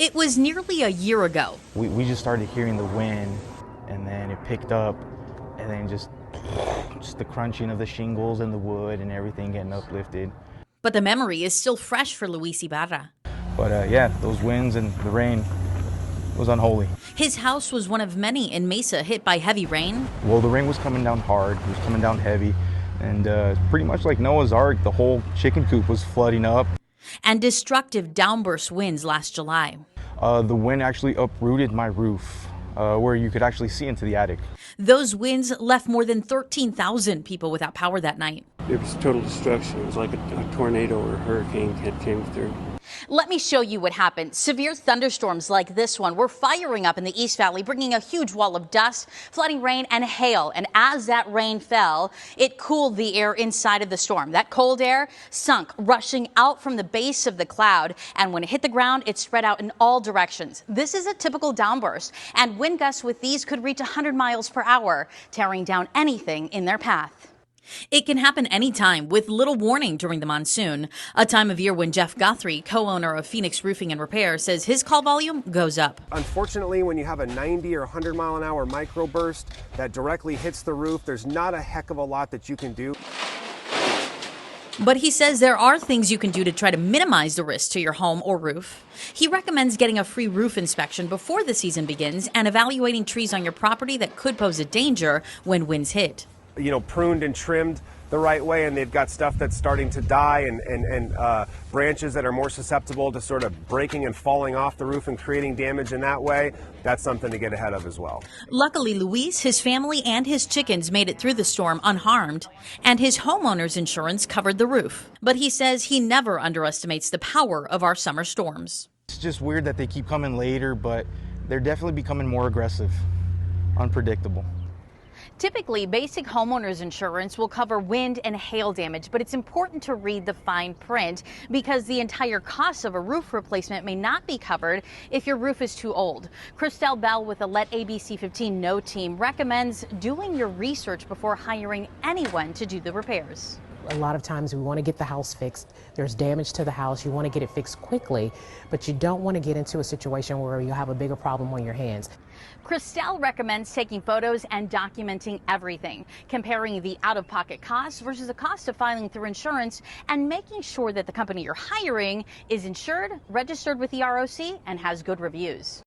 It was nearly a year ago. We just started hearing the wind, and then it picked up, and then just the crunching of the shingles and the wood and everything getting uplifted. But the memory is still fresh for Luis Ibarra. But yeah, those winds and the rain was unholy. His house was one of many in Mesa hit by heavy rain. Well, the rain was coming down hard, it was coming down heavy, and pretty much like Noah's Ark, the whole chicken coop was flooding up. And destructive downburst winds last July. The wind actually uprooted my roof, where you could actually see into the attic. Those winds left more than 13,000 people without power that night. It was total destruction. It was like a tornado or a hurricane had came through. Let me show you what happened. Severe thunderstorms like this one were firing up in the East Valley, bringing a huge wall of dust, flooding rain and hail. And as that rain fell, it cooled the air inside of the storm. That cold air sunk, rushing out from the base of the cloud. And when it hit the ground, it spread out in all directions. This is a typical downburst, and wind gusts with these could reach 100 miles per hour, tearing down anything in their path. It can happen anytime with little warning during the monsoon, a time of year when Jeff Guthrie, co-owner of Phoenix Roofing and Repair, says his call volume goes up. Unfortunately, when you have a 90 or 100 mile an hour microburst that directly hits the roof, there's not a heck of a lot that you can do. But he says there are things you can do to try to minimize the risk to your home or roof. He recommends getting a free roof inspection before the season begins and evaluating trees on your property that could pose a danger when winds hit. You know, pruned and trimmed the right way, and they've got stuff that's starting to die and branches that are more susceptible to sort of breaking and falling off the roof and creating damage in that way. That's something to get ahead of as well. Luckily, Luis, his family, and his chickens made it through the storm unharmed, and his homeowner's insurance covered the roof. But he says he never underestimates the power of our summer storms. It's just weird that they keep coming later, but they're definitely becoming more aggressive, unpredictable. Typically, basic homeowners insurance will cover wind and hail damage, but it's important to read the fine print because the entire cost of a roof replacement may not be covered if your roof is too old. Christelle Bell with the Let ABC 15 Know team recommends doing your research before hiring anyone to do the repairs. A lot of times we want to get the house fixed. There's damage to the house. You want to get it fixed quickly, but you don't want to get into a situation where you have a bigger problem on your hands. Christelle recommends taking photos and documenting everything, comparing the out-of-pocket costs versus the cost of filing through insurance, and making sure that the company you're hiring is insured, registered with the ROC, and has good reviews.